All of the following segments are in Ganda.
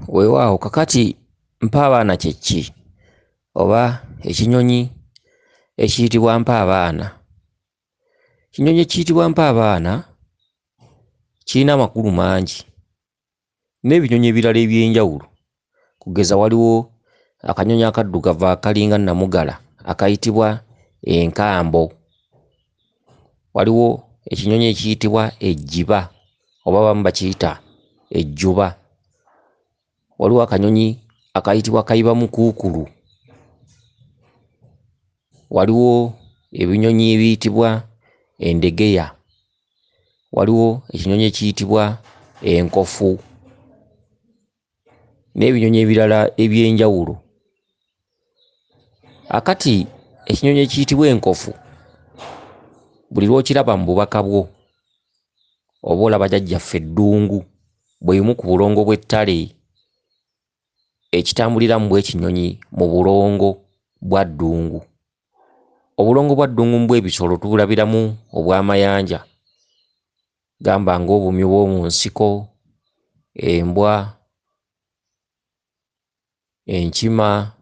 Weewaawo kakati Mpabana Kyekki oba ekinyonyi ekiyitibwa Mpabana. Ekinyonyi ekiyitibwa Mpabana kirina amakulu mangi n'ebinyonyi ebirala eby'enjawulo. Kugeza waliwo akanyonyi akaddugavu akalinga nnamugala akayitibwa enkambo. Waliwo ekinyonyi ekiyitibwa ejjiba oba abamu bakiyita ejjuba. Waliwo akanyonyi akayitibwa kayibamukuukulu. Waliwo ebinyonyi ebiyitibwa endegeya. Waliwo ekinyonyi ekiyitibwa enkofu n'ebinyonyi ebirala eby'enjawulo. Akati ekinyonyi ekiyitibwa enkofu buli lw'okiraba mu bubaka bwo oba olaba jjajjaffe eddungu bweyimu ku bulongo bw'ettale ekitambuliramu bw'ekinyonyi mu bulongo bwa ddungu. Obulongo bwa ddungu mu bw'ebisolo tubulabiramu obw'amayanja gamba ng'obumyu bw'omu nsiko, embwa, enkima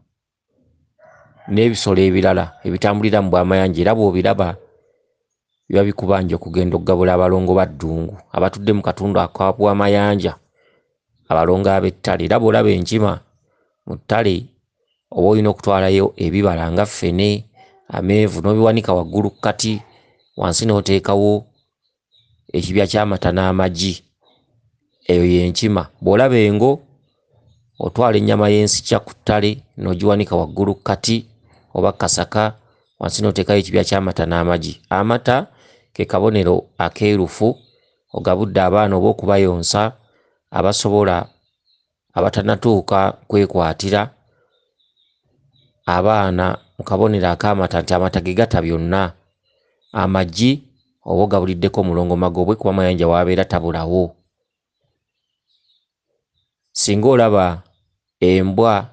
n'ebisolo ebirala ebitambulira mu bw'amayanja era bw'obiraba biba bikubanja okugenda okugabula abalongo ba ddungu abatudde mu katundu aka bw'amayanja, abalongo ab'ettale. Era bw'olaba enkima mu ttale oba olina okutwalayo ebibala nga ffene, amenvu n'obiwanika waggulu ku kati, wansi n'oteekawo ekibya ky'amata n'amagi, eyo y'enkima. Bw'olaba engo otwala ennyama y'ensikya ku ttale n'ogiwanika waggulu ku kati oba kasaka, wansi n'oteekayo ekibya ky'amata n'amagi. Amata ke kabonero akeerufu ogabudde abaana oba okubayonsa abatanatuuka kwekwatira abaana mu kabonero ak'amata nti amata ge gata byonna. Amagi oba ogabuliddeko omulongomago bwe kuba amayanja w'abeera tabulawo. Singa olaba embwa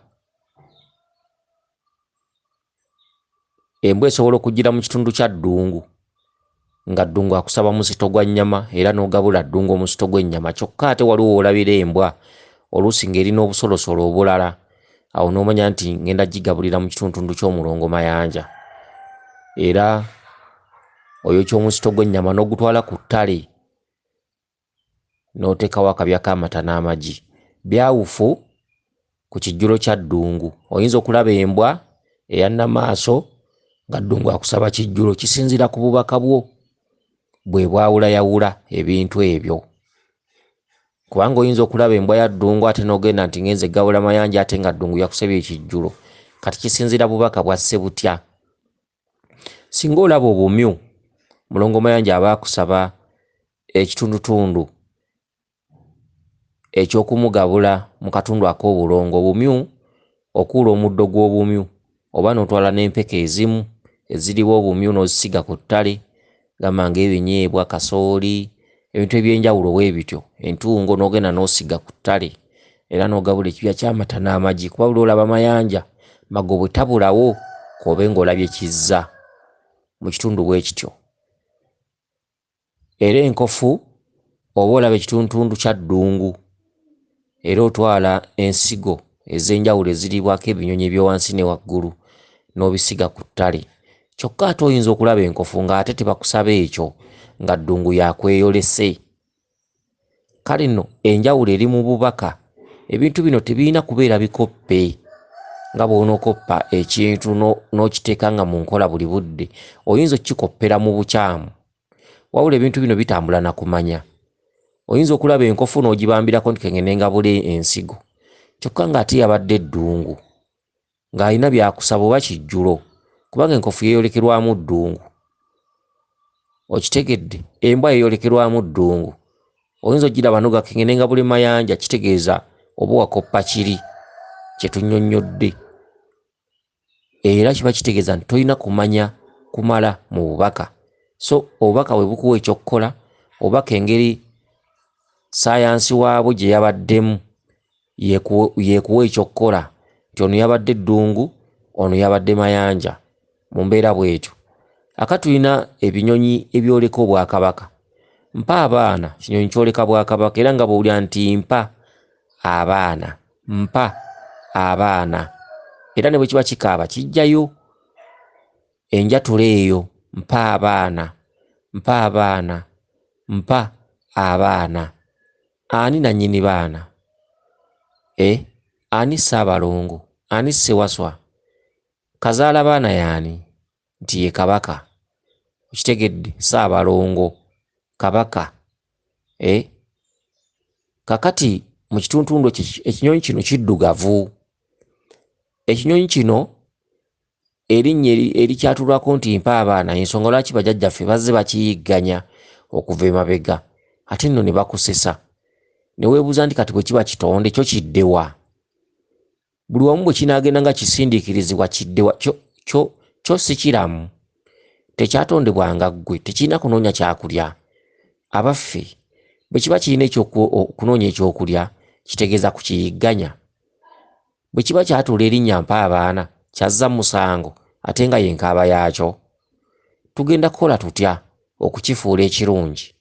esobola okujjira mu kitundu kya ddungu nga ddungu akusaba musito gwa nnyama era n'ogabula ddungu omusito gw'ennyama, kyokka ate waliwo w'olabira embwa oluusi ng'erina obusolosolo obulala, awo n'omanya nti ngenda gigabulira mu kitundu ky'omulongo mayanja. Era oyokya omusito gw'ennyama n'ogutwala ku ttale n'oteekawo akabya k'amata n'amagi. Byawufu ku kijjulo kya ddungu. Oyinza okulaba embwa eyanna maaso nga ddungu akusaba kijjulo, kisinziira ku bubaka bwo bwe bwawulayawula ebintu ebyo. Kubanga oyinza okulaba embwa ya ddungu ate n'ogenda nti ngenze gabula mayanja ate nga ddungu yakusabye ekijjulo. Kati kisinziira bubaka bwasse butya. Singa olaba obumyu mulongo mayanja aba akusaba ekitundutundu eky'okumugabula mu katundu ak'obulongo. Obumyu okuula omuddo gw'obumyu oba n'otwala n'empeke ezimu eziriwo obumyu n'ozisiga ku ttale, gamba ng'ebinyeebwa, kasooli, ebintu eby'enjawulo bwe bityo, entungo, n'ogenda n'osiga ku ttale era n'ogabula ekibya ky'amata n'amagi. Kuba buli olaba mayanja magobwe tabulawo k'obe ng'olabye kizza mu kitundu bwe kityo. Era enkofu oba olaba ekitundutundu kya ddungu era otwala ensigo ez'enjawulo eziriibwako ebinyonyi ebyowansi ne waggulu n'obisiga ku ttale. Kyokka ate oyinza okulaba enkofu ng'ate tebakusaba ekyo nga ddungu yakweyolese. Kale nno enjawulo eri mu bubaka. Ebintu bino tebirina kubeera bikoppe nga bw'onookoppa ekintu n'okiteeka nga mu nkola buli budde. Oyinza okukikoppera mu bukyamu. Wabula ebintu bino bitambula na kumanya. Oyinza okulaba enkofu n'ogibambirako nti kengende ngabule ensigo, kyokka ng'ate yabadde ddungu ng'alina byakusaba oba kijjulo, kubanga enkofu yeeyolekerwamu ddungu. Okitegedde? Embwa yeeyolekerwamu ddungu. Oyinza ogiraba n'oga kengende ngabule mayanja, kitegeeza oba wakoppa kiri kye tunnyonnyodde. Era kiba kitegeeza nti tolina kumanya kumala mu bubaka. So obubaka bwe bukuwa ekyokkola, obubaka engeri saayansi waabwo gye yabaddemu yeekuwa ekyokkola nti ono yabadde ddungu, ono yabadde mayanja. Mu mbeera bw'etyo aka tulina ebinyonyi ebyoleka obwakabaka. Mpabana kinyonyi kyoleka bwakabaka era nga bw'owulira nti mpa abaana mpa abaana. Era ne bwe kiba kikaaba kijjayo enjatula eyo, mpa abaana, mpa abaana, mpa abaana. Ani nannyini baana? Ani Ssaabalongo? Ani Ssewaswa? Kazaala baana yaani? Nti ye Kabaka. Okitegedde? Ssaabalongo, Kabaka. Kakati mu kituntundu ekinyonyi kino kiddugavu. Ekinyonyi kino erinnya erikyatulwako nti mpa abaana, ensonga lwaki bajjajjaffe bazze bakiyigganya okuva emabega, ate nno ne bakusesa. Ne weebuuza nti kati bwe kiba kitonde kyo kiddewa? Buli wamu bwe kinaagenda nga kisindiikirizibwa kiddewa? Kyo si kiramu, tekyatondebwanga ggwe, tekirina kunoonya kyakulya. Abaffe bwe kiba kirina okunoonya ekyokulya kitegeeza kukiyigganya. Bwe kiba kyatuula erinnya mpa abaana kyazza musango ate nga yenkaaba yaakyo, tugenda kukola tutya okukifuula ekirungi?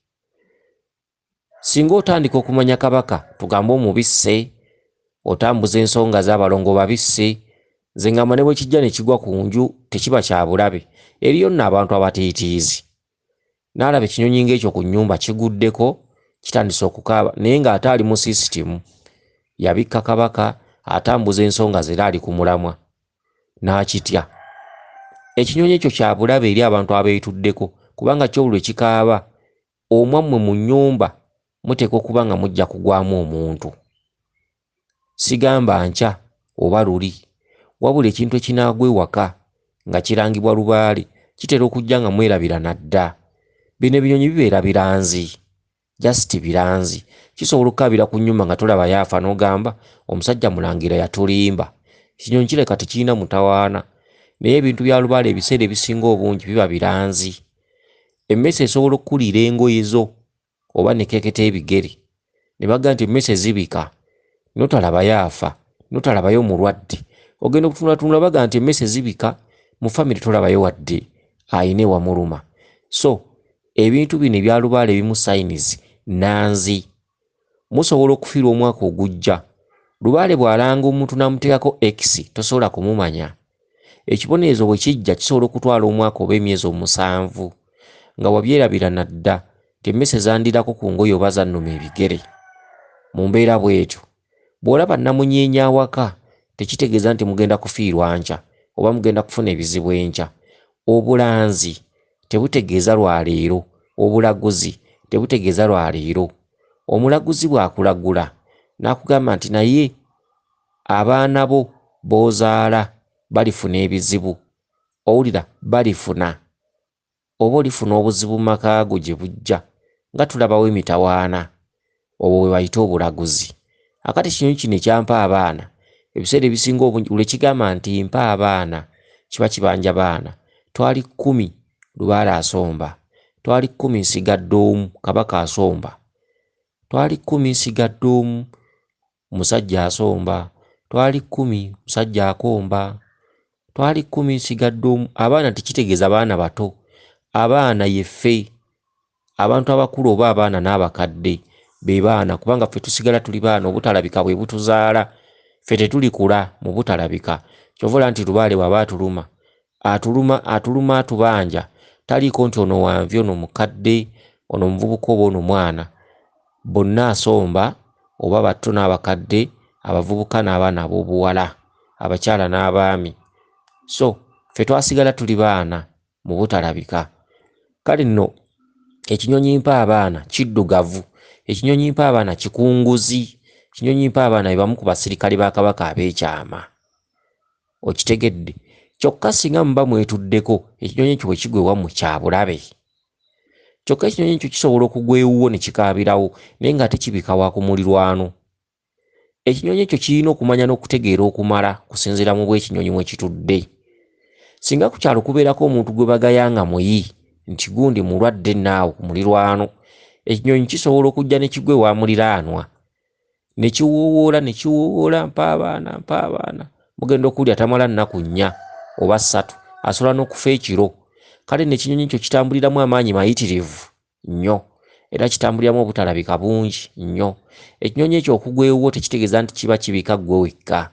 Singa otandika okumanya Kabaka, tugambe omubisse, otambuza ensonga z'abalongo babisse, nze ngamba ne bwe kijja ne kigwa ku nju tekiba kya bulabe. Eriyo nno abantu abatiitiizi, n'alaba ekinyonyi ng'ekyo ku nnyumba kiguddeko kitandise okukaaba naye ng'ate ali mu sisitimu, yabikka Kabaka, atambuza ensonga ze era ali ku mulamwa, n'akitya. Ekinyonyi ekyo kya bulabe eri abantu abeetuddeko, kubanga kyo buli lwe kikaaba omwammwe mu nnyumba muteekwa okuba nga mujja kugwamu omuntu. Sigamba nkya oba luli, wabula ekintu ekinaagwa ewaka nga kirangibwa lubaale kitera okujja nga mwerabira nadda. Bino ebinyonyi bibeera biranzi, just biranzi. Kisobola okukaabira ku nnyumba nga tolaba yaafa n'ogamba omusajja Mulangira yatulimba. Ekinyonyi kireka tekirina mutawaana, naye ebintu bya lubaale ebiseera ebisinga obungi biba biranzi. Emmese esobola okukuliira engoye zo oba ne keketa ebigere, ne bagamba nti emmese zibika, notalaba yaafa, notalabayo mulwadde. Ogenda okutunulatunula bagamba nti emmese zibika, mu famire tolabayo wadde ayina ewamuluma. So ebintu bino ebya lubaale ebimu sayinizi nanzi. Musobola okufiirwa omwaka ogujja. Lubaale bw'alanga omuntu n'amuteekako X tosobola kumumanya. Ekibonerezo bwe kijja kisobola okutwala omwaka oba emyezi 7 nga wabyerabira nadda nti emmese zandirako ku ngoye oba zannuma ebigere. Mu mbeera bw'etyo bw'olaba namunyeenya awaka tekitegeeza nti mugenda kufiirwa nkya oba mugenda kufuna ebizibu enkya. Obulanzi tebutegeeza lwaleero, obulaguzi tebutegeeza lwaleero. Omulaguzi bw'akulagula n'akugamba nti naye abaana bo b'ozaala balifuna ebizibu, owulira, balifuna. Oba olifuna obuzibu mu maka go gye bujja nga tulabawo emitawaana, obwo bwe bayita obulaguzi. Akati ekinyonyi kino ekyampa abaana, ebiseera ebisinga obungi buli kigamba nti mpa abaana kiba kibanja baana. Twali 10 lubaale asomba, twali 10 nsigadde omu Kabaka asomba, twali 10 nsigadde omu musajja asomba, twali 10 musajja akomba, twali 10 nsigadde omu. Abaana tekitegeeza baana bato, abaana yeffe, abantu abakulu oba abaana n'abakadde be baana, kubanga ffe tusigala tuli baana, obutalabika bwe butuzaala, ffe tetulikula mu butalabika. Kyovula nti lubaale bw'aba atuluma atubanja, taliiko nti ono wanvi, ono mukadde, ono muvubuka oba ono mwana. Bonna asomba, oba bato n'abakadde, abavubuka n'abaana ab'obuwala, abakyala n'abaami. So ffe twasigala tuli baana mu butalabika. Kale nno ekinyonyi mpa abaana kiddugavu, ekinyonyi mpa abaana kikunguzi, ekinyonyi mpa abaana be bamu ku basirikale ba Kabaka ab'ekyama. Okitegedde? Kyokka singa muba mwetuddeko ekinyonyi ekyo bwe kigwa ewammwe kya bulabe. Kyokka ekinyonyi ekyo kisobola okugwa ewuwo ne kikaabirawo naye ng'ate kibika wa ku mulirwano. Ekinyonyi ekyo kirina okumanya n'okutegeera okumala kusinziira mu bw'ekinyonyi mwe kitudde. Singa ku kyalo kubeerako omuntu gwe bagayanga muyi nti gundi mulwadde naawe ku mulirwano, ekinyonyi kisobola okujja ne kigwa ewa muliraanwa ne kiwuuwoola mpa abaana, mpa abaana. Mugenda okulya tamala nnaku 4 oba 3, asobola n'okufa ekiro. Kale n'ekinyonyi ekyo kitambuliramu amaanyi mayitirivu nnyo. era kitambuliramu obutalabika bungi nnyo. Ekinyonyi ekyo okugwewo tekitegeeza nti kiba kibika ggwe wekka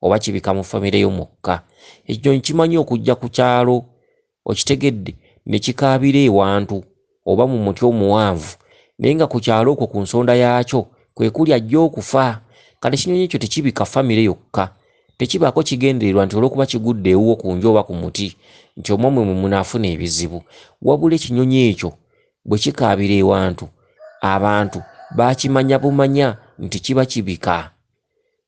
oba kibika mu famire yo mwokka. Ekinyonyi kimanyi okujja ku kyalo, okitegedde, ne kikaabira ewantu oba mu muti omuwanvu, naye nga ku kyalo okwo ku nsonda yaakyo kwe kuli ajja okufa. Kale ekinyonyi ekyo tekibika famire yokka, tekibaako kigendererwa nti olw'okuba kigudde ewuwo ku nju oba ku muti nti omwamwe mwe munaafuna ebizibu. Wabula ekinyonyi ekyo bwe kikaabira ewantu, abantu baakimanya bumanya nti kiba kibika.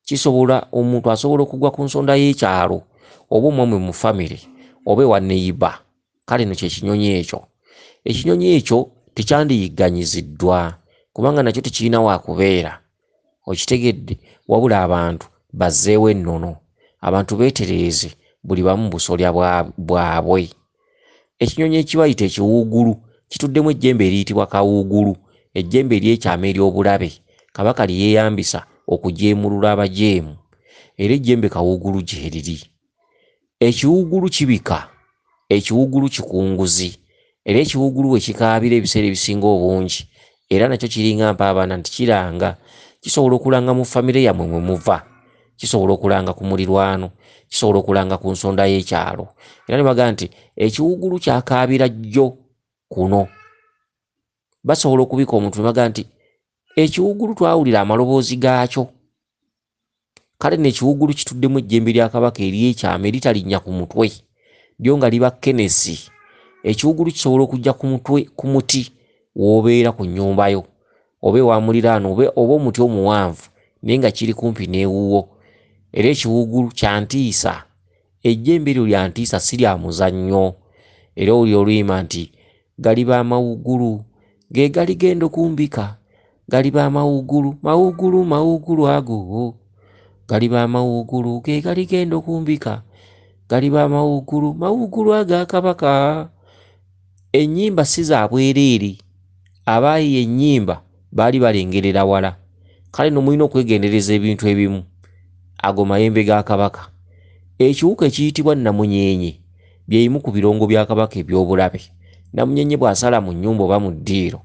Kisobola omuntu asobola okugwa ku nsonda y'ekyalo oba omwamwe mu famire oba ewa neyiba. Kale no kyekinyonyi ekyo. Ekinyonyi ekyo tekyandiyigganyiziddwa kubanga nakyo tekirina waakubeera, okitegedde, wabula abantu bazzeewo ennono, abantu beetereeze buli bamu busolya bwabwe. Ekinyonyi ekibayita ekiwuugulu kituddemu ejjembe eriyitibwa kawuugulu, ejjembe ery'ekyama ery'obulabe Kabaka lye yeeyambisa okujeemulula abajeemu, era ejjembe kawuugulu gyeriri. Ekiwuugulu kibika, ekiwuugulu kikunguzi, era ekiwuugulu bwe kikaabira ebiseera ebisinga obungi, era nakyo kiringa Mpabana nti kiranga. Kisobola okulanga mu famire yammwe mwe muva, kisobola okulanga ku mulirwano, kisobola okulanga ku nsonda y'ekyalo. Era ne bagamba nti ekiwuugulu kyakaabira jjo kuno. Basobola okubika omuntu ne bagamba nti ekiwuugulu twawulira amaloboozi gaakyo. Kale n'ekiwuugulu kituddemu ejjembe lya Kabaka ery'ekyama eritalinnya ku mutwe, lyo nga liba kenesi. Ekiwuugulu kisobola okujja ku mutwe ku muti w'obeera ku nnyumba yo oba ewa muliraano oba omuti omuwanvu naye nga kiri kumpi n'ewuwo. Era ekiwuugulu kya ntiisa, ejjembe eryo lya ntiisa si lya muzannyo. Era oli oluyima nti galiba amawuugulu ge gali genda okumbika, galiba amawuugulu, mawuugulu mawuugulu ago, galiba amawuugulu ge gali genda okumbika, galiba amawuugulu, mawuugulu aga Kabaka. Ennyimba si za bwereere, abaayiiya ennyimba baali balengerera wala. Kale no mulina okwegendereza ebintu ebimu. Ago mayembe ga Kabaka. Ekiwuka ekiyitibwa namunyenye byeyimu ku birongo bya Kabaka eby'obulabe. Namunyenye bw'asala mu nnyumba oba mu ddiiro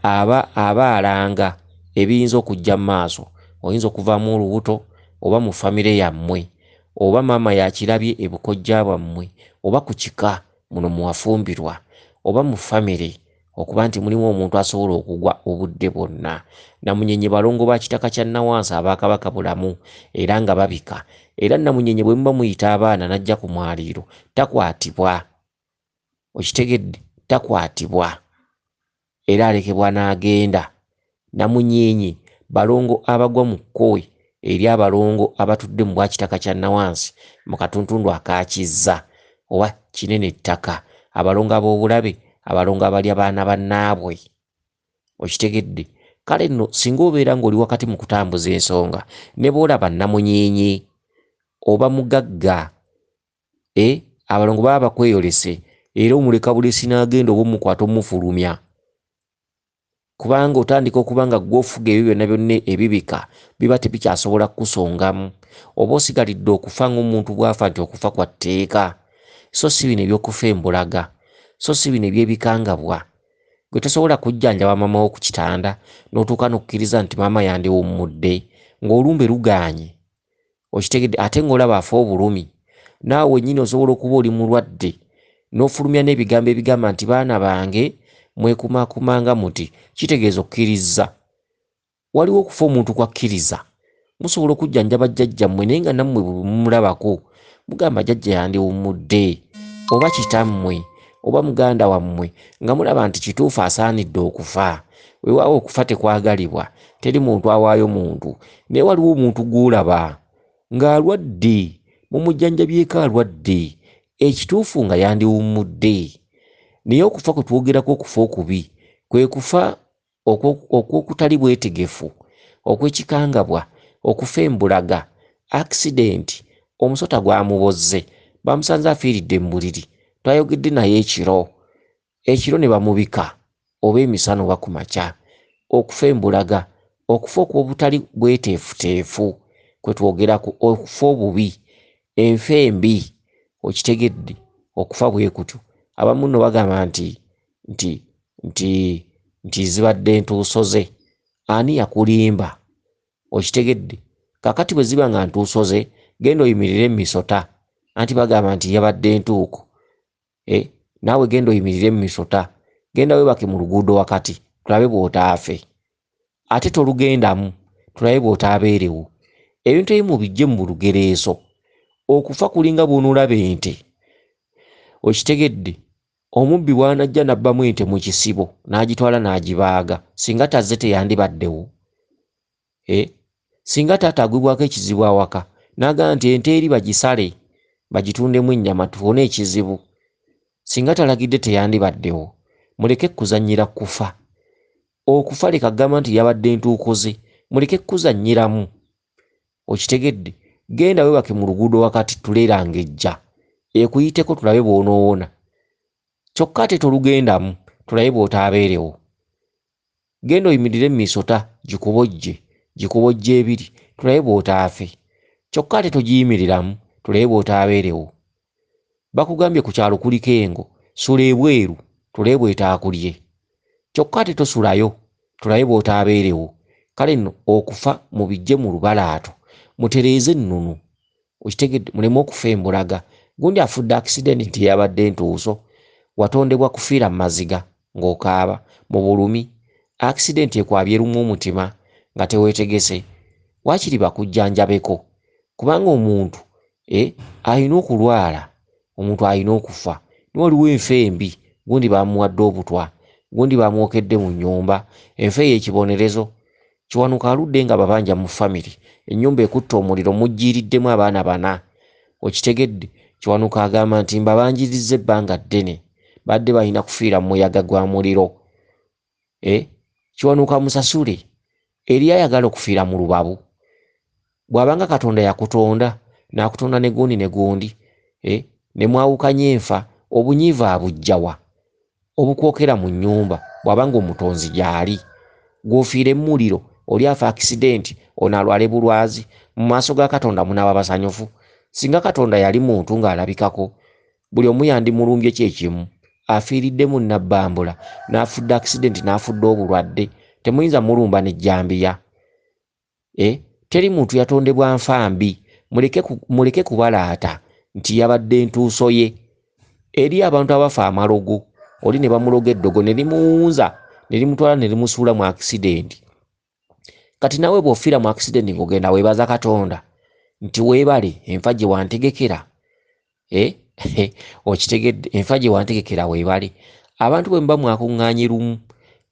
aba alanga ebiyinza okujja mu maaso. Oyinza okuvaamu olubuto oba mu famire yammwe, oba maama yakirabye ebukojja bwammwe, oba ku kika muno muwafumbirwa, oba mu famire okuba nti mulimu omuntu asobola okugwa obudde bwonna. Namunyenye balongo ba kitaka kya Nawansi aba Kabaka bulamu era nga babika. Era namunyenye bwe muba muyita abaana n'ajja ku mwaliiro takwatibwa, okitegedde, takwatibwa era alekebwa n'agenda. Namunyenye balongo abagwa mu kkowe eri abalongo abatudde mu bwa kitaka kya Nawansi mu katuntundu akakizza oba kinene ttaka, abalongo ab'obulabe, abalongo abalya baana bannaabwe, okitegedde. Kale nno singa obeera ng'oli wakati mu kutambuza ensonga ne bw'olaba namunyenye oba mugagga, abalongo baba bakweyolese era omuleka bulesi n'agenda oba omukwata omufulumya, kubanga otandika okuba nga gw'ofuga ebyo byonna byonna ebibika biba tebikyasobola kukusongamu, oba osigalidde okufa ng'omuntu bw'afa nti okufa kwa tteeka. So si bino eby'okufa embulaga, so si bino eby'ebikangabwa. Gwe tosobola kujjanjaba maama wo ku kitanda n'otuuka n'okukkiriza nti maama yandiwummudde ng'olumbe lugaanye, okitegedde, ate ng'olaba afa obulumi. Naawe wennyini osobola okuba oli mulwadde n'ofulumya n'ebigambo ebigamba nti baana bange mwekumakumanga muti, kitegeeza okkiriza. Waliwo okufa omuntu kwakkiriza. Musobola okujjanjaba jjajjammwe naye nga nammwe bwe mumulabako mugamba jjajja yandiwummudde, oba kitammwe oba muganda wammwe nga mulaba nti kituufu asaanidde okufa. Weewaawo okufa tekwagalibwa, teri muntu awaayo muntu, naye waliwo omuntu gw'olaba ng'alwadde, mumujjanjabyeko alwadde, ekituufu nga yandiwummudde. Naye okufa kwe twogerako, okufa okubi kwe kufa okw'okutali bwetegefu, okw'ekikangabwa, okufa embulaga, accident, omusota gwamubozze, bamusanze afiiridde mu buliri, twayogedde naye ekiro ne bamubika oba emisana oba ku makya. Okufa embulaga, okufa okw'obutali bweteefuteefu kwe twogerako, okufa obubi, enfa embi, okitegedde, okufa bwe kutyo. Abamu nno bagamba nti nti zibadde ntuuso ze, ani yakulimba? Okitegedde? Kakati bwe ziba nga ntuuso ze, genda oyimirire Misota, anti bagamba nti yabadde ntuuko. Naawe genda oyimirire Misota, genda webake mu luguudo wakati, tulabe bw'otaafe. Ate tolugendamu, tulabe bw'otaabeerewo. Ebintu ebimu bijje mu lugereeso. Okufa kulinga bw'onoolaba ente. Okitegedde? Omubbi bw'anajja n'abbamu ente mu kisibo n'agitwala n'agibaaga, singa tazze teyandibaddewo. Singa taata agwibwako ekizibu awaka n'agamba nti ente eri bagisale bagitundemu ennyama tufune ekizibu, singa talagidde teyandibaddewo. Muleke kuzannyira kufa. Okufa leka gamba nti yabadde ntuuko ze, muleke kuzannyiramu. Okitegedde? Genda webake mu luguudo wakati tuleerangejja, ekuyiteko tulabe bw'onoowona. Kyokka ate tolugendamu, tulabe bw'otaabeerewo. Genda oyimirire Misota, gikubojje ebiri, tulabe bw'otaafe. Kyokka ate togiyimiriramu, tulabe bw'otaabeerewo. Bakugambye ku kyalo kuliko engo, sula ebweru, tulabe bw'etaakulye. Kyokka ate tosulayo, tulabe bw'otaabeerewo. Kale nno okufa mubijje mu lubalaato, mutereeze ennunu. Okitegedde? Muleme okufa embulaga. Gundi afudde accident nti yabadde ntuuso, watondebwa kufiira mu maziga ng'okaaba mu bulumi. Accident ekwabye erumu omutima nga teweetegese. Waakiri bakujjanjabeko, kubanga omuntu alina okulwala, omuntu alina okufa. Niwe waliwo enfa embi, gundi bamuwadde obutwa, gundi bamwokedde mu nnyumba. Enfa y'ekibonerezo. Kiwanuka aludde nga babanja mu family, ennyumba ekutte omuliro, mujjiiriddemu abaana 4. Okitegedde? Kiwanuka agamba nti mbabanjirizza ebbanga ddene, badde balina kufiira mu muyaga gwa muliro. Kiwanuka musasule. Eri ayagala okufiira mu lubabu. Bw'abanga Katonda yakutonda, n'akutonda ne gundi, ne mwawukanya enfa, obunyiivu abujjawa? Obukwokera mu nnyumba bw'abanga omutonzi gy'ali. Gw'ofiire mu muliro, oli afa accident, ono alwale bulwazi, mu maaso ga Katonda munaaba basanyufu? Singa Katonda yali muntu ng'alabikako, buli omu yandimulumbye kyekimu. Afiiridde mu Nabbambula, n'afudde accident, n'afudde obulwadde, temuyinza mulumba n'ejjambiya. Teri muntu yatondebwa nfa mbi. Muleke kubalaata nti yabadde ntuuso ye. Eri abantu abafa amalogo, oli ne bamuloga eddogo ne limuwunza, ne limutwala ne limusuula mu accident. Kati nawe bw'ofiira mu accident ng'ogenda weebaza Katonda nti weebale enfa gye wantegekera. Okitegedde? Enfa gye wantegekera weebale. Abantu bwe muba mwakuŋŋaanye lumu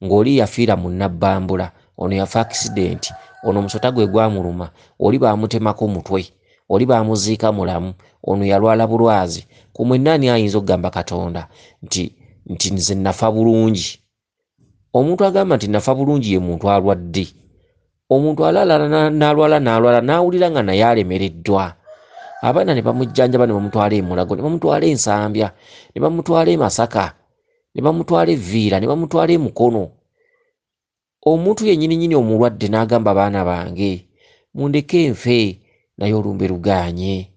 ng'oli yafiira mu Nabbambula, ono yafa accident, ono omusota gwe gwamuluma, oli baamutemako mutwe, oli baamuziika mulamu, ono yalwala bulwazi, ku mwenna ani ayinza okugamba Katonda nti nze nafa bulungi? Omuntu agamba nti nafa bulungi ye muntu alwadde. Omuntu alala n'alwala n'awulira nga naye alemereddwa. Abaana ne bamujjanjaba, ne bamutwala e Mulago, ne bamutwala e Nsambya, ne bamutwala e Masaka, ne bamutwala e Vviira, ne bamutwala e Mukono. Omuntu yennyini omulwadde n'agamba baana bange, mundeke enfe, naye olumbe lugaanye.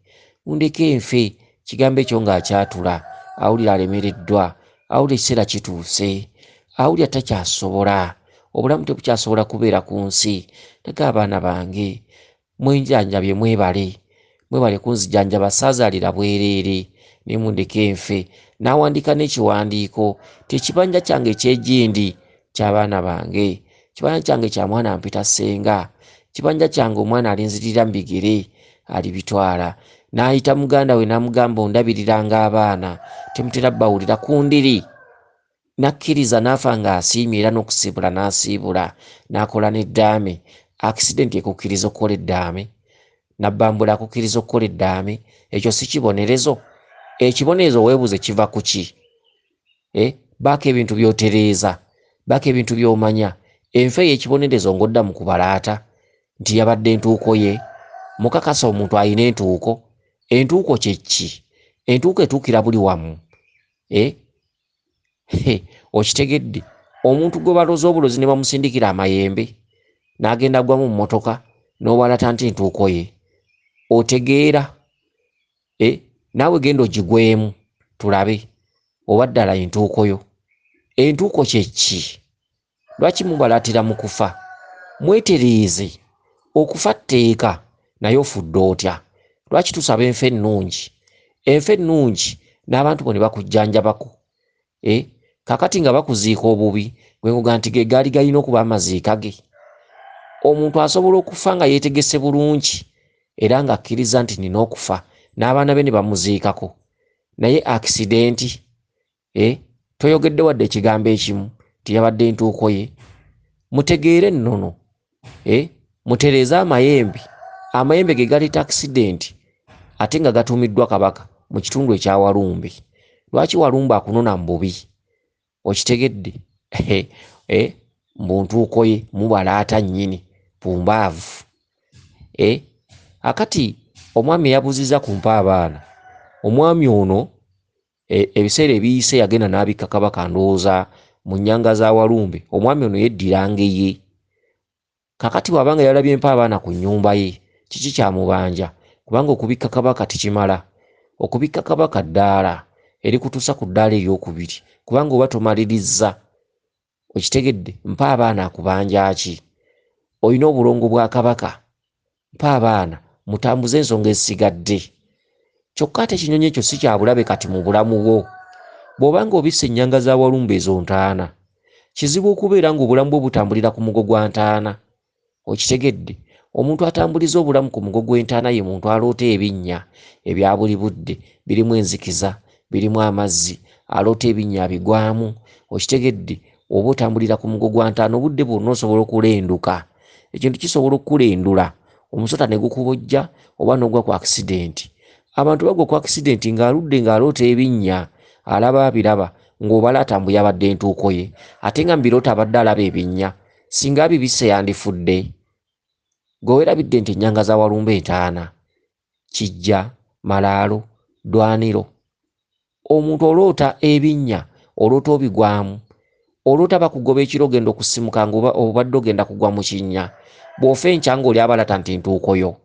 Mundeke enfe. Kigambo ekyo ng'akyatula, awulira alemereddwa, awulira ekiseera kituuse, awulira takyasobola, obulamu tebukyasobola kubeera ku nsi. Tega abaana bange, mwenjanjabye, mwebale kunzijanjaba, saazaalira bwereere, naye mundeke enfe. N'awandiika n'ekiwandiiko, tekibanja kyange eky'egindi ky'abaana bange, kibanja kyange kya mwana mpita ssenga, kibanja kyange omwana alinziririra mu bigere alibitwala. N'ayita muganda we n'amugamba, ondabiriranga abaana, temutera bawulira ku ndiri. N'akkiriza, n'afa ng'asiimye, era n'okusiibula n'asiibula, n'akola n'eddaame. Accident ekukkiriza okukola eddaame? Nabbambula akukkiriza okukola eddaame? Ekyo si kibonerezo? Ekibonerezo weebuze kiva ku ki? Baako ebintu by'otereeza, baako ebintu by'omanya. Enfa y'ekibonerezo ng'odda mu kubalaata nti yabadde entuuko ye. Mukakasa omuntu alina entuuko. Entuuko kye ki? Entuuko etuukira buli wamu. Okitegedde? Omuntu gwe balooza obulozi ne bamusindikira amayembe n'agenda gwa mu mmotoka n'owalata nti entuuko ye. Otegeera? Naawe genda ogigwemu tulabe oba ddala entuuko yo. Entuuko kye ki? Lwaki mubalatira mu kufa? Mwetereeze okufa tteeka naye ofudde otya? Lwaki tusaba enfe ennungi? Enfe ennungi n'abantu bo ne bakujjanjabako. Kakati nga bakuziika obubi gwe nguga nti ge gaali galina okuba amaziika ge. Omuntu asobola okufa nga yeetegese bulungi era nga akkiriza nti nina okufa, n'abaana be ne bamuziikako, naye akisidenti, toyogedde wadde ekigambo ekimu nti yabadde entuuko ye. Mutegeere nnono, mutereeze amayembe ge galeeta akisidenti ate nga gatuumiddwa Kabaka mu kitundu ekya Walumbe. Lwaki Walumbe akunona mu bubi? Okitegedde? Mu ntuuko ye mubalaata nnyini pumbaavu. Akati omwami yabuziza ku Mpabana. Omwami ono ebiseera ebiyise yagenda n'abikka Kabaka ndowooza mu nnyanga za Walumbe. Omwami ono yeddiranga ye. Kakati bw'abanga yalabye Mpabana ku nnyumba ye, kiki kyamubanja? Kubanga okubikka Kabaka tikimala. Okubikka Kabaka ddaala erikutuusa ku ddaala eryokubiri, kubanga oba tomalirizza. Okitegedde? Mpabana akubanja ki? Olina obulongo bwa Kabaka. Mpabana mutambuze ensonga ezisigadde. Kyokka ate ekinyonyi ekyo si kya bulabe kati mu bulamu bwo. Bw'obanga obisse ennyanga za Walumbe ezo ntaana, kizibu okubeera ng'obulamu bwe butambulira ku mugo gwa ntaana. Okitegedde? Omuntu atambuliza obulamu ku mugo gw'entaana ye muntu aloota ebinnya ebya buli budde, birimu enzikiza, birimu amazzi, aloota ebinnya abigwamu. Okitegedde? Oba otambulira ku mugo gwa ntaana obudde bwonna osobola okulenduka. Ekintu kisobola okukulendula, omusota ne gukubojja oba n'ogwa ku akisidenti. Abantu bagwa ku akisidenti ng'aludde ng'aloota ebinnya, alaba abiraba ng'obala atambuye abadde entuuko ye, ate nga mubiroota abadde alaba ebinnya. Singa abibisse yandifudde. Gwe weerabidde nti ennyanga za Walumbe entaana, Kijja, Malaalo, Dwaniro. Omuntu oloota ebinnya, oloota obigwamu, oloota bakugoba ekiro ogenda okusimuka ng'obadde ogenda kugwa mu kinnya. Bw'ofa enkya ng'oli abalata nti ntuuko yo,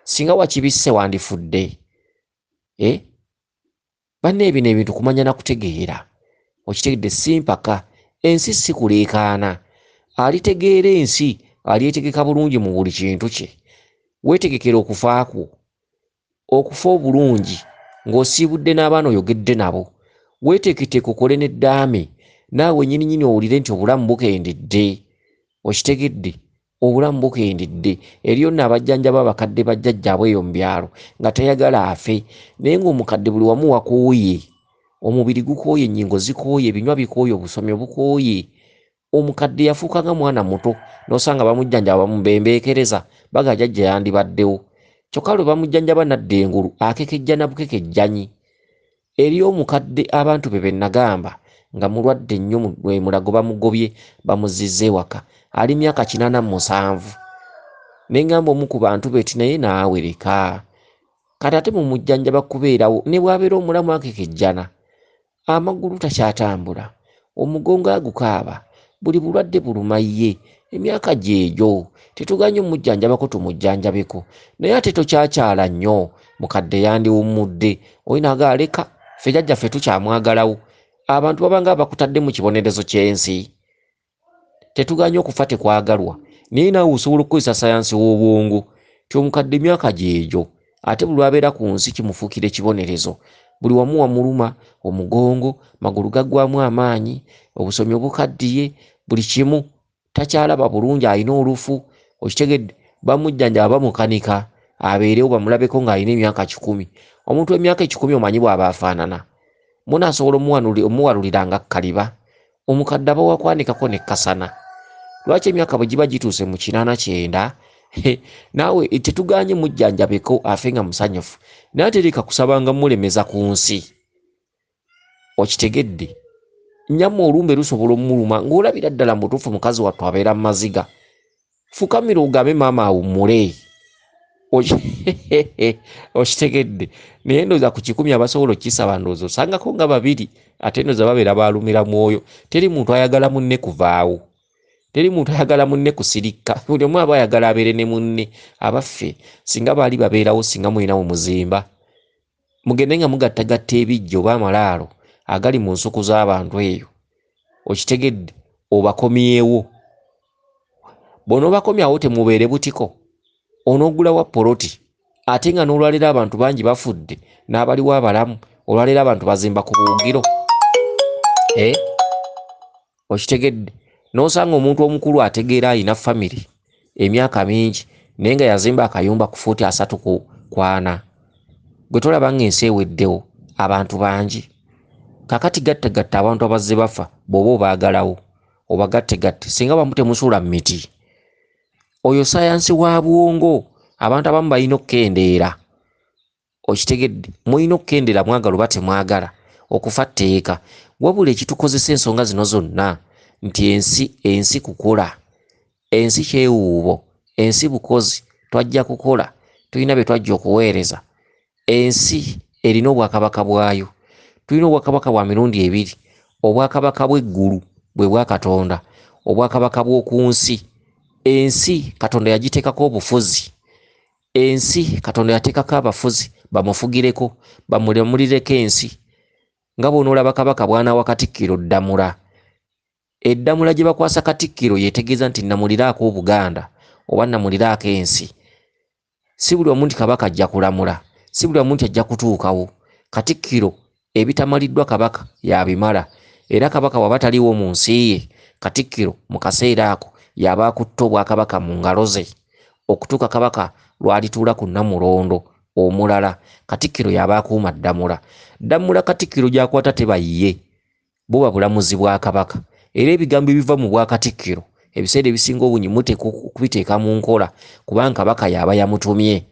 singa wakibisse wandifudde. Banne bino ebintu kumanya na kutegeera. Okitegedde? Si mpaka. Ensi si kuleekaana. Alitegeera ensi alyetegeka bulungi mu buli kintu kye. Weetegekera okufa kwo, okufa obulungi ng'osiibudde n'abaana oyogedde nabo. Weeteeketeeke okole n'eddaame naawe nnyini owulire nti obulamu bukendedde. Okitegedde? Obulamu bukendedde. Eriyo nno abajjanjaba abakadde bajjajjaabwe eyo mu byalo nga tayagala afe, naye ng'omukadde buli wamu wakooye. Omubiri gukooye, ennyingo zikooye, ebinywa bikooye, obusomyo bukooye. Omukadde yafuuka nga mwana muto n'osanga bamujjanjaba bamubembeekereza baga jjajja yandibaddewo. Kyokka lwe bamujjanjaba nadda engulu akekejja na bukekejjanyi. Eriyo omukadde abantu be nagamba nga mulwadde nnyo mulago bamugobye bamuzizza ewaka, ali myaka 87. Ne ngamba omu ku bantu be ti naye naawe leka. Kati ate mumujjanjaba kubeerawo ne bw'abeera omulamu akekejjana, amagulu takyatambula, omugongo agukaaba, buli bulwadde buluma ye. Emyaka gyegyo tetuganye omujjanjabako tumujjanjabeko, naye ate tokyakyala nnyo. Mukadde yandiwummudde, olina agaaleka ffe jjajjaffe tukyamwagalawo. Abantu babanga abakutadde mu kibonerezo ky'ensi. Tetuganye okufa tekwagalwa, naye naawe osobola okukozesa sayansi w'obwongo ti omukadde emyaka gyegyo, ate buli abeera ku nsi kimufuukira ekibonerezo. Buli wamu wamuluma, omugongo, magulu gaggwamu amaanyi, obusomyo bukaddiye, buli kimu takyalaba bulungi, alina olufu. Okitegedde? Bamujjanjaba bamukanika abeerewo bamulabeko ng'alina emyaka 10. Omuntu w'emyaka 10 omanyi bw'aba afaanana? Munaasobola omuwalulira nga kkaliba. Omukadde aba wakwanikako ne kasana. Lwaki emyaka bwe giba gituuse mu 89, naawe tetuganye mujjanjabeko afe nga musanyufu, naye tereka kusabanga mulemeza ku nsi. Okitegedde? Nnyamma olumbe lusobola omuluma ng'olabira ddala mutuufu mukazi wattu abeera mu maziga. Fukamira ogambe maama awummule. Okitegedde? Naye ndowooza ku 10 abasobola okukisaba ndowooza osangako nga 2, ate ndowooza babeera baalumira mwoyo. Teri muntu ayagala munne kuvaawo. Teri muntu ayagala munne kusirikka. Buli omu aba ayagala abeere ne munne. Abaffe singa baali babeerawo, singa mulina muzimba, mugende nga mugattagatta ebijjo oba amalaalo agali mu nsuku z'abantu eyo. Okitegedde? Obakomyewo bono bakomyawo temubeere butiko onoggulawo poloti ate nga n'olwaleero abantu bangi bafudde n'abaliwo abalamu olwaleero abantu bazimba ku buwugiro okitegedde n'osanga omuntu omukulu ategeera ayina famire emyaka mingi naye nga yazimba akayumba ku fuuti 3 ku 4 gwe tolaba ng'ensi eweddewo abantu bangi kakati gattagatta abantu abazze bafa bw'oba obaagalawo oba gattegatte singa bamu temusuula mu miti oyo sayansi wa bwongo abantu abamu balina okukendeera okitegedde mulina okukendeera mwagala oba temwagala okufa tteeka wabula ekitukozesa ensonga zino zonna nti ensi kukola ensi kyewuubo ensi bukozi twajja kukola tulina bye twajja okuweereza ensi erina obwakabaka bwayo tulina obwakabaka bwa mirundi 2 obwakabaka bw'eggulu bwe bwa Katonda obwakabaka bw'oku nsi ensi Katonda yagiteekako obufuzi ensi Katonda yateekako abafuzi bamufugireko bamulemulireko ensi nga bw'onoolaba kabaka bw'anaawa Katikkiro ddamula eddamula gye bakwasa Katikkiro yeetegeeza nti namuliraako Obuganda oba namuliraako ensi si buli omu nti kabaka ajja kulamula si buli omu nti ajja kutuukawo Katikkiro ebitamaliddwa kabaka yabimala era kabaka waba taliwo mu nsi ye Katikkiro mu kaseera ako yaba akutte obwakabaka mu ngalo ze okutuuka kabaka lwalituula ku Namulondo omulala Katikkiro yaba akuuma ddamula Katikkiro gy'akwata tebayiye buba bulamuzi bwa kabaka era ebigambo ebiva mu bwa Katikkiro ebiseera ebisinga obungi muteeka okubiteeka mu nkola kubanga kabaka yaba yamutumye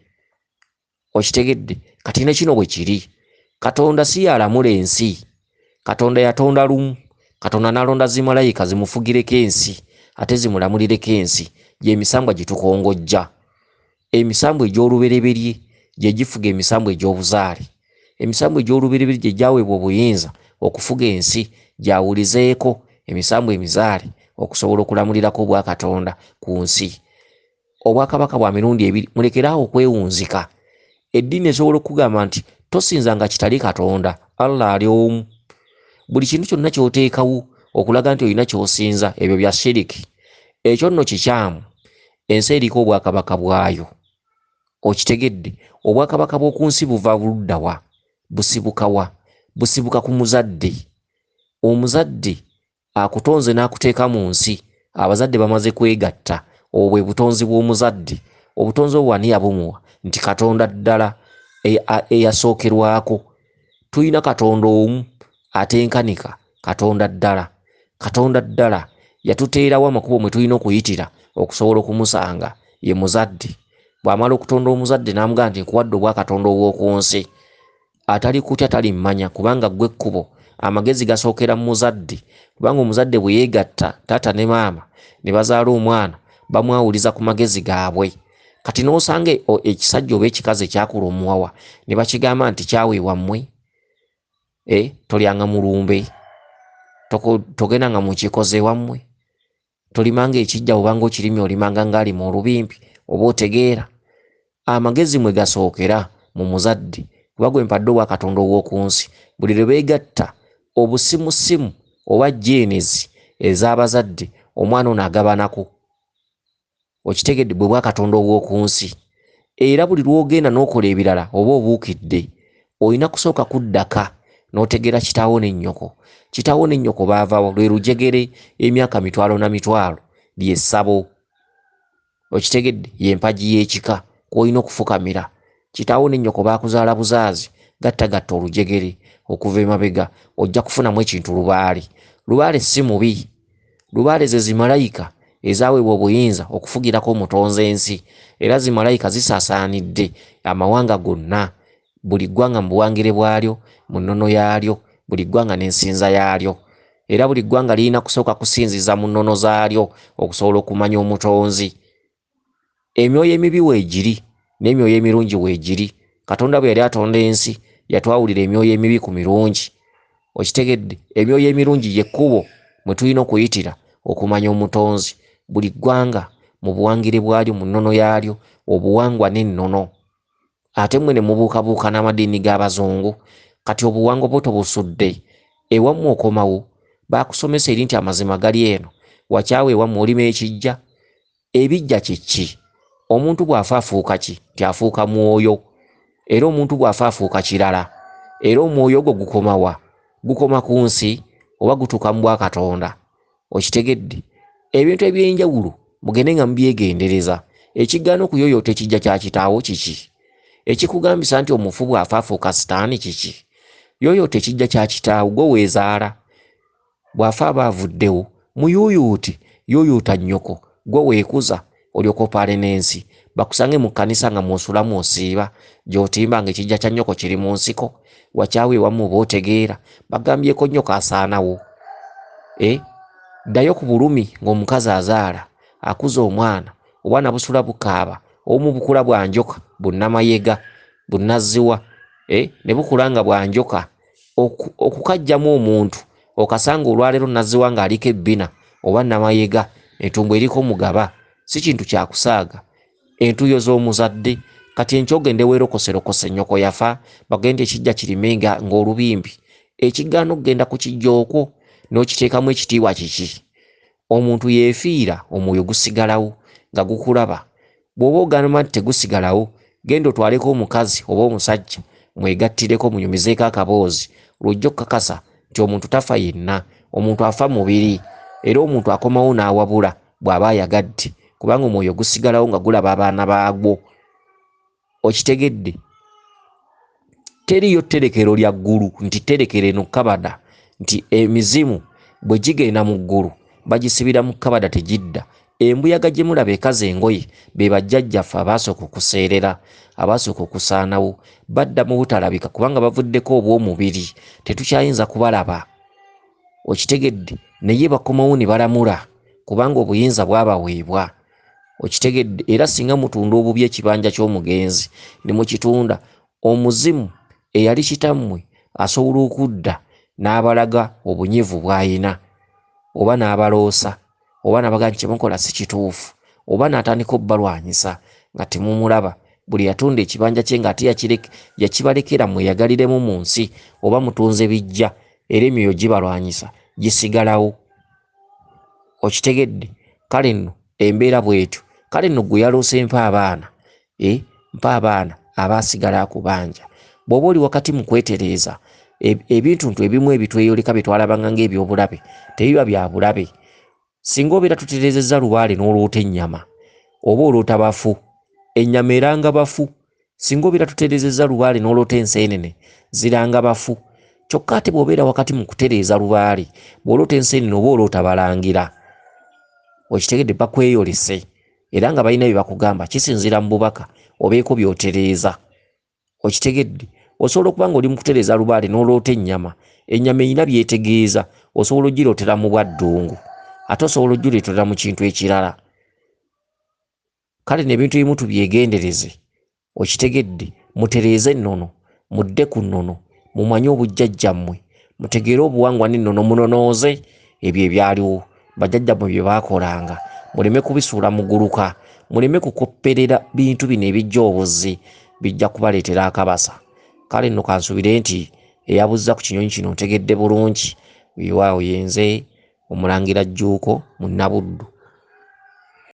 okitegedde kati ne kino bwe kiri Katonda si yalamula ensi Katonda yatonda lumu Katonda n'alonda zimalayika zimufugireko ensi ate zimulamulireko ensi gy'emisambwa gitukongojja emisambwa egy'olubereberye gye gifuga emisambwa egy'obuzaale emisambwa egy'olubereberye gye gyaweebwa obuyinza okufuga ensi gyawulizeeko emisambwa emizaale okusobola okulamulirako obwa Katonda ku nsi obwakabaka bwa mirundi 2 mulekeraho okwewunzika eddiini esobola okugamba nti tosinzanga kitali Katonda Allah ali omu buli kintu kyonna ky'oteekawo okulaga nti olina ky'osinza ebyo bya shiriki ekyo nno kikyamu ensi eriko obwakabaka bwayo okitegedde obwakabaka bw'oku nsi buva buluddawa busibukawa busibuka ku muzadde omuzadde akutonze n'akuteeka mu nsi abazadde bamaze kwegatta obwo bwe butonzi bw'omuzadde obutonzi obwo ani yabumuwa nti Katonda ddala eyasookerwako tulina Katonda omu atenkanika Katonda ddala yatuteerawo amakubo mwe tulina okuyitira okusobola okumusanga ye muzadde bw'amala okutonda omuzadde n'amugamba nti nkuwadde obwa Katonda obw'oku nsi atali kutya tali mmanya kubanga ggwe ekkubo amagezi gasookera mu muzadde kubanga omuzadde bwe yeegatta taata ne maama ne bazaala omwana bamwawuliza ku magezi gaabwe kati n'osanga ekisajja oba ekikazi ekyakula omuwawa ne bakigamba nti kyaweebwa mmwe tolyanga mulumbe togendanga mu kikoze wammwe tolimanga ekijja obanga okirimye olimanga ng'ali mu olubimpi oba otegeera amagezi mwe gasookera mu muzadde kuba gwe mpadde obwa Katonda obw'oku nsi buli lwe beegatta obusimusimu oba jeenezi ez'abazadde omwana ono agabanako okitegedde bwe bwa Katonda obw'oku nsi era buli lw'ogenda n'okola ebirala oba obuukidde olina kusooka kuddaka n'otegeera kitaawo ne nnyoko baavawo lwe lujegere emyaka mitwalo na mitwalo ly'essabo okitegedde y'empagi y'ekika kw'olina okufukamira kitaawo ne nnyoko baakuzaala buzaazi gatta olujegere okuva emabega ojja kufunamu ekintu lubaale si mubi lubaale ze zimalayika ezaaweebwa obuyinza okufugirako omutonzi ensi era zimalayika zisaasaanidde amawanga gonna buli ggwanga mu buwangire bwalyo mu nnono yaalyo buli ggwanga n'ensinza yaalyo era buli ggwanga lirina kusooka kusinziza mu nnono zaalyo okusobola okumanya omutonzi emyoyo emibi weegiri n'emyoyo emirungi weegiri Katonda bwe yali atonda ensi yatwawulira emyoyo emibi ku mirungi okitegedde emyoyo emirungi yekkubo mwe tulina okuyitira okumanya omutonzi buli ggwanga mu buwangire bwalyo mu nnono yaalyo obuwangwa n'ennono ate mmwe ne mubuukabuuka n'amadiini g'abazungu kati obuwangwa bwo tobusudde ewammwe okomawo baakusomesa eri nti amazima gali eno wakyawe ewammwe olima ekijja ebijja kiki omuntu bw'afa afuuka ki tyafuuka mwoyo era omuntu bw'afa afuuka kirala era omwoyo gwo gukomawa gukoma ku nsi oba gutuuka mu bwakatonda okitegedde ebintu eby'enjawulo mugende nga mubyegendereza ekigaana okuyoyoota ekijja kya kitaawo kiki ekikugambisa nti omufu bw'afa afuuka sitaani kiki yoyoota ekijja kya kitaawo gwe weezaala bw'afa aba avuddewo muyuyuuti yoyoota nnyoko gwe weekuza olyoka opaale n'ensi bakusange mu kkanisa nga mw'osulamu osiiba gy'otimba nga ekijja kya nnyoko kiri mu nsiko wakyawe ewamu oba otegeera bagambyeko nnyoko asaanawo ddayo ku bulumi ng'omukazi azaala akuza omwana obwana busula bukaaba obumu bukula bwa njoka bunnamayega bunnazziwa ne bukula nga bwa njoka okukajjamu omuntu okasanga olwaleero nazziwa ng'aliko ebbina oba namayega entumbu eriko mugaba si kintu kyakusaaga entuyo z'omuzadde kati enkyoge weerokoserokose nnyoko yafa bagende ekijja kirimenga ng'olubimbi ekigaana okugenda ku kijja okwo n'okiteekamu ekitiibwa kiki omuntu yeefiira omwoyo gusigalawo nga gukulaba bw'oba ogamba nti tegusigalawo genda otwaleko omukazi oba omusajja mwegattireko munyumizeeko akaboozi lwojja okukakasa nti omuntu tafa yenna omuntu afa mubiri era omuntu akomawo n'awabula bw'aba ayagadde kubanga omwoyo gusigalawo nga gulaba abaana baagwo okitegedde teriyo tterekero lya ggulu nti tterekero eno kabada nti emizimu bwe gigenda mu ggulu bagisibira mu kabada tegidda embuyaga gye mulaba ekaza engoye be bajjajjaffe abaasooka okuseerera abaasooka okusaanawo badda mu butalabika kubanga bavuddeko obw'omubiri tetukyayinza kubalaba okitegedde naye bakomawo ne balamula kubanga obuyinza bwabaweebwa okitegedde era singa mutunda obubi ekibanja ky'omugenzi ne mukitunda omuzimu eyali kitammwe asobola okudda n'abalaga obunyivu bw'ayina oba n'abaloosa oba nabaga nti kyemukola si kituufu oba n'atandika obbalwanyisa nga temumulaba buli yatunda ekibanja kye ng'ate yakibalekera mweyagaliremu mu nsi oba mutunze bijja era emyoyo gibalwanyisa gisigalawo okitegedde kale nno embeera bwetyo kale nno gwe yaloose Mpabana Mpabana abaasigala akubanja bw'oba oli wakati mu kwetereeza ebintu ebimu ebitweyoleka bye twalabanga ng'ebyobulabe tebiba bya bulabe singa obeera tutereezezza lubaale n'oloota ennyama oba oloota bafu ennyama eranga bafu singa obeera tutereezezza lubaale n'oloota enseenene ziranga bafu kyokka ate bw'obeera wakati mu kutereeza lubaale bw'oloota enseenene oba oloota balangira okitegedde bakweyolese era nga balina bye bakugamba kisinziira mu bubaka obeeko by'otereeza okitegedde osobola okuba nga oli mu kutereeza lubaale n'oloota ennyama erina byetegeeza osobola ogirootera mu bwaddungu ate osobola ogireetera mu kintu ekirala kale n'ebintu ebimu tubyegendereze okitegedde mutereeze ennono mudde ku nnono mumanye obujjajjammwe mutegeere obuwangwa n'ennono munonooze ebyo ebyaliwo bajjajjammwe bye baakolanga muleme kubisuula muguluka muleme kukopperera bintu bino ebijja obuzzi bijja kubaleetera akabasa kale nno kansubire nti eyabuzza ku kinyonyi kino ntegedde bulungi wiwaawo yenze Omulangira Jjuuko Munnabuddu.